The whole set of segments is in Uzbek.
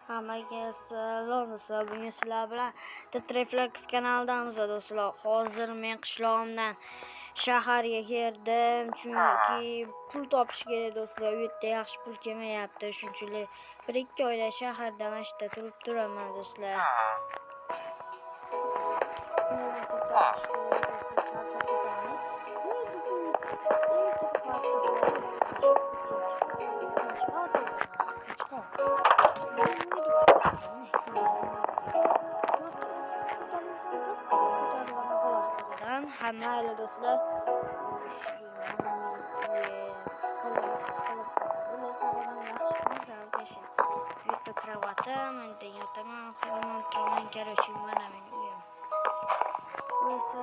Hammaga salom do'stlar. Bugun sizlar bilan Titreflex kanalidamiz do'stlar. Hozir men qishlog'imdan shaharga keldim, chunki pul topish kerak do'stlar. U yerda yaxshi pul kelmayapti. Shunchalik 1-2 oyda shaharda mana shunda turib turaman do'stlar. Hamma do'stlar bitta kravatim, endi yotaman, qo'limdan turaman, короче, mana meni uyim. Bu esa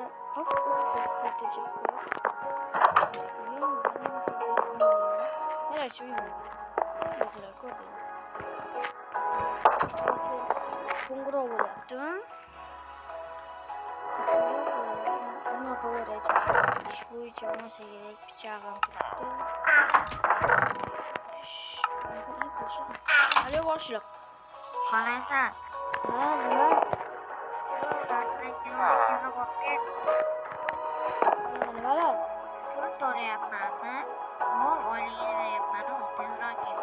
короче, uyim. Do'stlar ko'rdingmi? Qo'ng'iroq bo'lyaptimi? İş bo'yicha bo'lmasa kerak, pichog'im turibdi. Alo, boshliq. Qalaysan? Ha, nima? Nimalar? Pul to'layapmanmi? Mol oyligini beryapman-u, tezroq kel.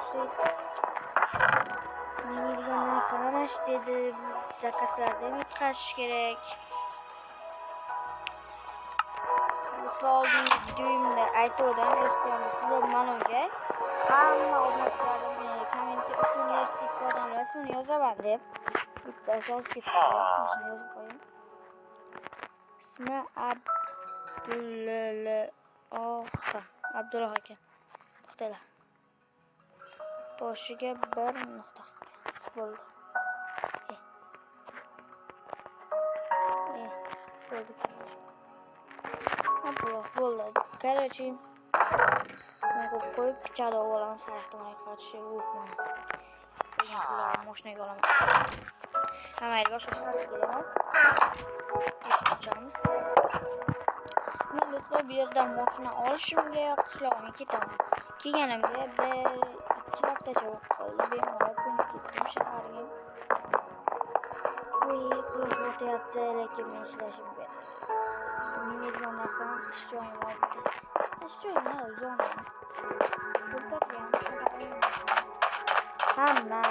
Xo'p. Menga degan narsa mana shu dedi. Zakazlardan yutqazish kerak. Oldingi videomda aytgandim, sizlar manoga hamma obunachilarim kommentga ismini yozib qo'ygan, rasmini yozaman deb bitta yozib ketdi. Shuni yozib qo'ying. Ismi Abdulloh aka. To'xtanglar. Boshiga 1 nuqta bo'ldi. Bo'ldi. Короче, men qo'yib pichada olaman, sayxtimga qarshi o'qman. Bular mashinaga olaman. Hammayga boshqa narsa kerak emas. Men do'stlar bu yerdan mashina olishimga qishlog'imga ketaman. Kelganimga 1-2 haftacha bo'lib qoldi. Bemalol ko'nib ketdim shaharga. Qo'yib o'tyapti, lekin men ishlashim kerak. Men degan narsam ish joyim oldi. Ish joyim uzun emas. Hamma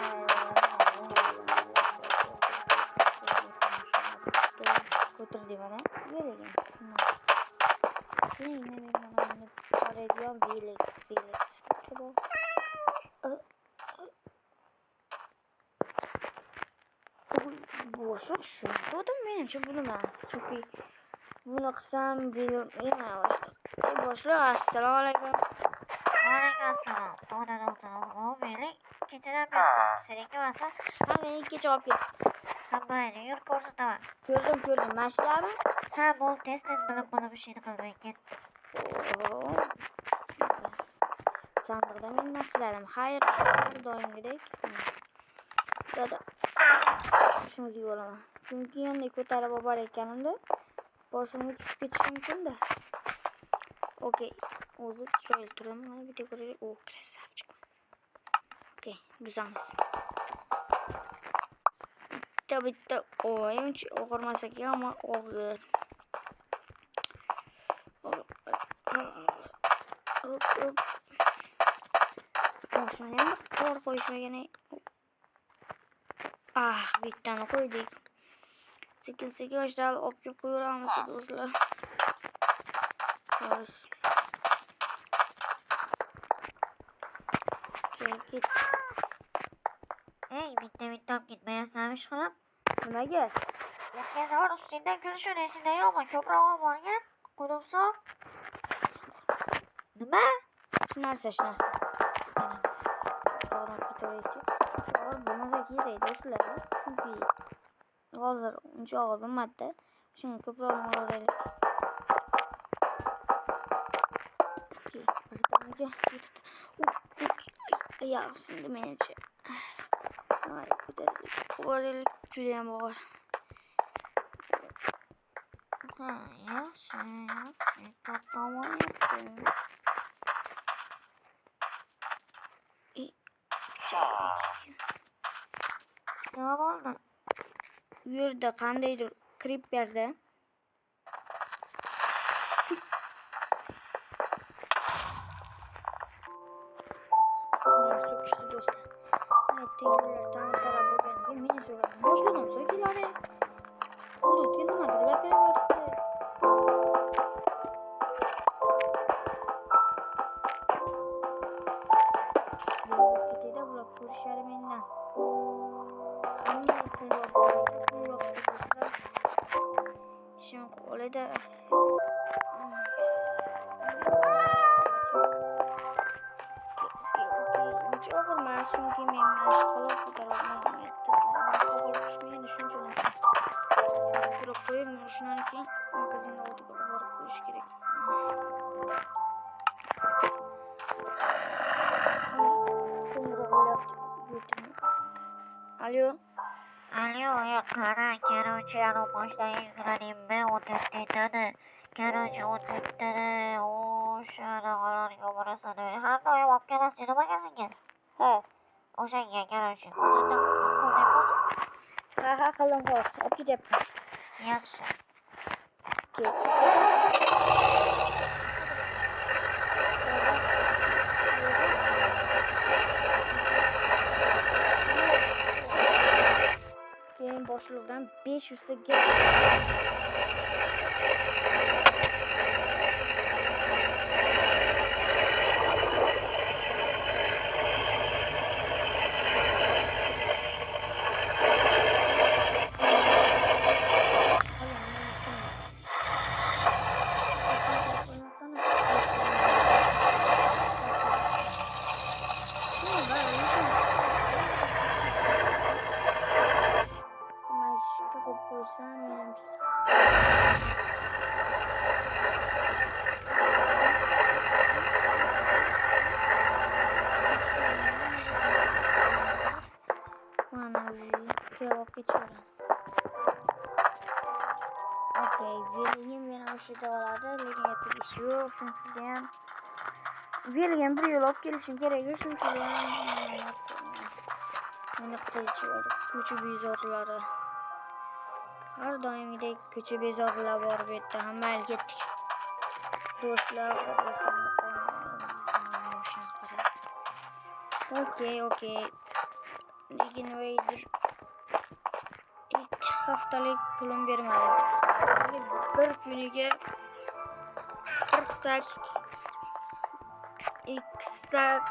ko'tirdi mana. Beragan. Nima mana qaraydigan Felix. Boshliq shu. To'dim menimcha buni emas. Chunki buni qilsam bilmayman. Boshliq, assalomu alaykum. Alaykum assalom. To'g'ri, Felix. Kechadan seniki emasmi? Ha, meniki javob ketdi. Hammayni yur ko'rsataman. Ko'rdim. Mashinami? Ha, bo'l, tez bilib qolib ishini qilmay ket. Sandiqda mening mashinalarim. Xayr, doimgidek. Dada. Shuni kiyib olaman. Chunki endi ko'tarib obar ekanimda boshimga tushib ketishi mumkin-da. Okey. O'zi chiroyli turibmi? Mana bitta ko'raylik. O, krasavchik. Okey, buzamiz. Bitta o'yinchi og'irmasa kerak, ammo og'ir. Mashina ham to'g'ri qo'yishmagan. Bittani qo'ydik. Sekin boshlab olib kelib qo'yamiz do'stlar. Xo'sh. Ket. Ey, bitta olib ketmayapsanmi ishqilib? Nimaga? Yakazor ustingdan kulishini esingda yo'qmi? Ko'proq olib borgan. Qo'limsoq. Nima? Shu narsa. To'g'ri ketaveraychi. To'g'ri bo'lmasa kerak do'stlar. Chunki hozir uncha og'ir bo'lmadi-da. Shunga ko'proq olaylik. Birdaniga yaxshindi menimcha. Ay, ko'taraylik. Juda ham og'ir. Ha, yaxshi. To'xtamayapti. Ne oldu? Bu yerda qandaydir kirib berdi. So'kishdi do'stlar. Aytdilar, talab bo'lganiga meni so'radim. Boshlig'im so'kiladi. Hududga nimadirlar kiraveribdi. Ketida bular ko'rishadi mendan. Ishim qo'lida. Uncha og'ir emas, chunki men mashg'ulot ko'tarolmayman. Og'ir tushmaydi shuncha narsa. Turib qo'yib, shundan keyin magazinga oldiga borib qo'yish kerak. Qo'ng'iroq bo'lyapti. Alo. Alo, qara, короче, boshdan yuguradimme, 14-dani. Короче, 14-dani, o'shanaqalarga borasan. Har doim olib kelasiz, nima magazinga? Ha, o'shanga, короче, 14-dan qolmay qolsin. Ha, qildim xolos. Olib ketyapman. Yaxshi. Keyin boshliqdan 500 ta gap. Okey, veligim yana o'sha oladi, lekin ertaga ish yo'q, shunchayam veligim bir yo'l olib kelishim kerak, shunchayam meni qilishadi. Ko'cha bezorlari. Har doimgidek ko'cha bezorlar bor bu yerda. Hamma ketdik. Do'stlar, okey. Lekin nimadir 2 haftalik pulim bermadi. Bir kuniga 1 stak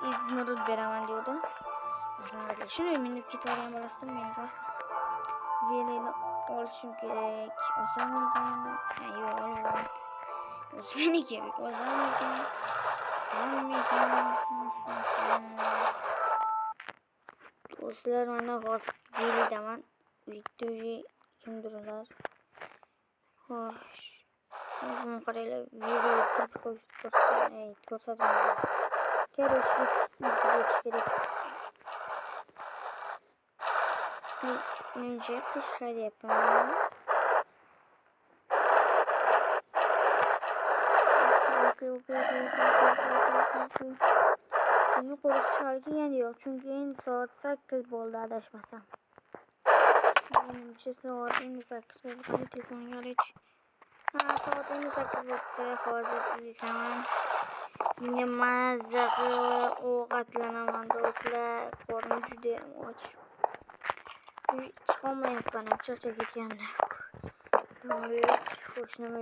izmirib beraman diyordu. Shuni minib ketgan bo'lasdim men rost. Velini olishim kerak. Osammikan? Yo'q, olmayman. O'zmeniki, o'zamikan. Do'stlar, mana hozir velidaman. Videoji kimdirlar. Xo'sh. O'zim qaraylar, video ko'rsatdim. Kerak. Menimcha qishlayapman. Okey. Şimdi konuşarken yanıyor çünkü saat 8 oldu adashmasam. Menimcha saat 8 bo'ldi. Telefonga olib. Saat 8 bo'ldi. Hozir uyutaman. Nima ovqatlanaman do'stlar. Qornim juda ham och. Chiqolmayapman, charchab ketganman. Qo'shnim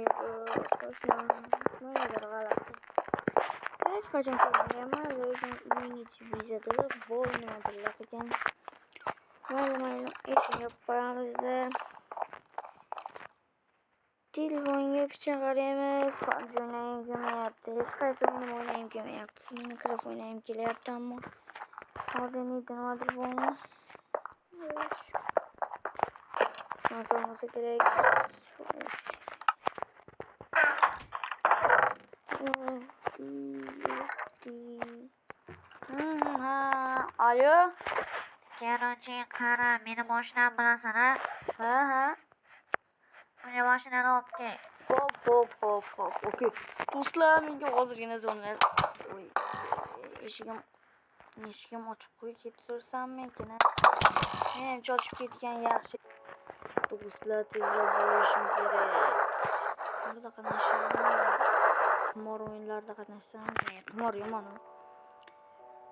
nimadir g'alati. Hech qachon ko'rmaganman, lekin uyning ichi bezadilar, bol nimadirlar ekan. Mayli, eshik yopib qo'yamizda. Telefonga picha qaraymiz, PUBG o'ynayim kelmayapti. Hech qaysi o'ynayim kelmayapti. Minecraft o'ynayim kelyapti, ammo ordenida nimadir bormi? Olmasa kerak. Alo. Короче, qara, meni mashinam bilasan, ha? Ha. Meni mashinani olib kel. Hop. Okey. Do'stlar, menga hozirgina zo'rlar. Eshigim Eshigim ochib qo'yib ketursammikin? Men ham chochib ketgan yaxshi. Do'stlar, tezroq bo'lishim kerak. Burada qatnashim. Qimor o'yinlarida qatnashsam, qimor yomon-ku.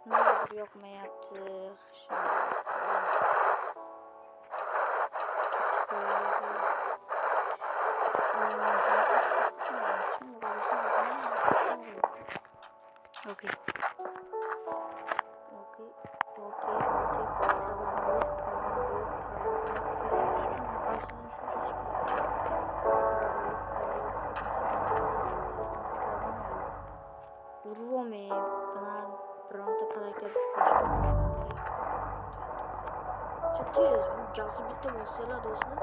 Nimadir yoqmayapti. Okay. Urvo'mi bilan bironta harakat tez gazi bitta bo'lsalar do'stlar.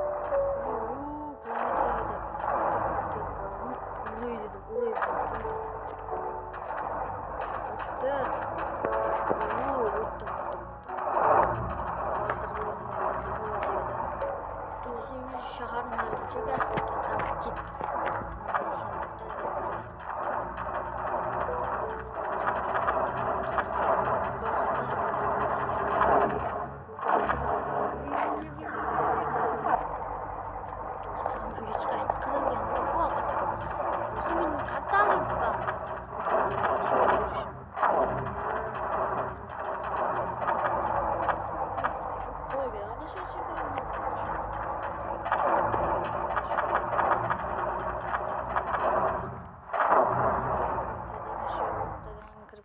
Shaharni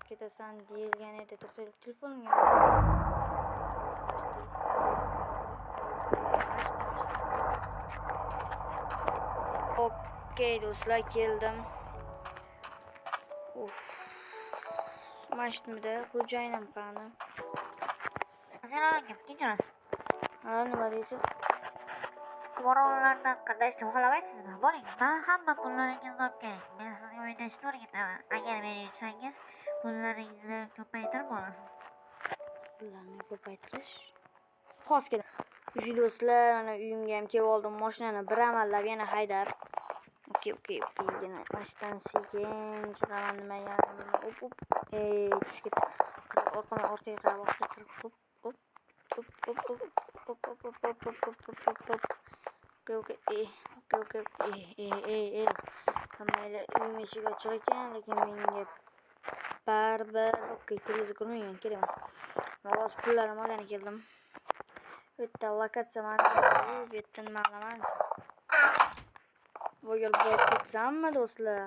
ketasan deyilgan edi. To'xtaylik, telefonimga okey do'stlar, keldim. Mashtumda xo'jayinim qani? Assalomu kechirasiz. Ha, nima deysiz? Qimorlardan qanday ishni xohlamaysizmi? Boring. Men hamma pullaringizni olib keling. Men sizga o'ynashni o'rgataman. Agar meni yutsangiz, pullaringizni ko'paytirib olasiz. Pullarni ko'paytirish. Xos keling. Do'stlar, ana uyimga ham kelib oldim. Mashinani bir amallab yana haydab. Okey. Yana mashinadan sekin chiqaman nimaga. Hop. Tushib ketdi. Orqaga qarab o'xshatib. Hop. Okey. Hammaylar uyim eshigi ochiq ekan, lekin menga baribir okey, televizor ko'rmayman, kerak emas. Men o'z pullarimni olgani keldim. Bu yerda lokatsiya mana bu yerda nima qilaman? Bu gal borib ketsammi do'stlar?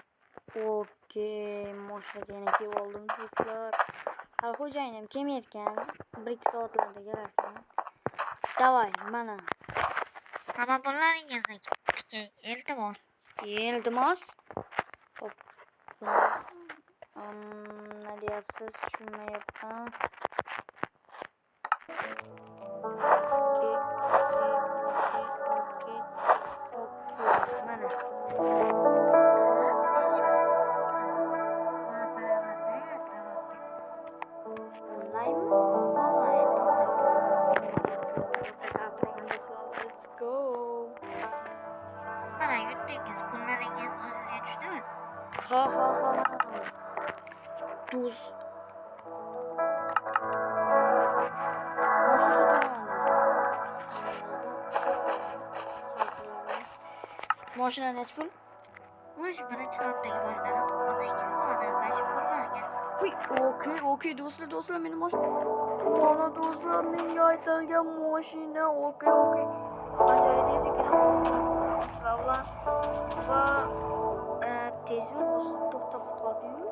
Okey, mashinaga yana kelib oldim do'stlar. Hali xo'jayinim kelmayotgan, 1-2 soatlarda kelarkan. Davay, mana. Hamma pullaringizni tiking, iltimos. Hop. Nima deyapsiz? Tushunmayapman. Okey. Mana. Let's go. Mana yutdingiz, pullaringiz o'zingizga tushdimi? Ha. Tuz. Mashina nechi pul? O'sha birinchi qavatdagi mashinani o'zingiz bo'ladi, 5 pullarga. Okey do'stlar, meni mashina. Mana do'stlar, menga aytilgan mashina. Okey. Ajoyib tezlikda slavlan va tezmi to'xtab qoldi-yu.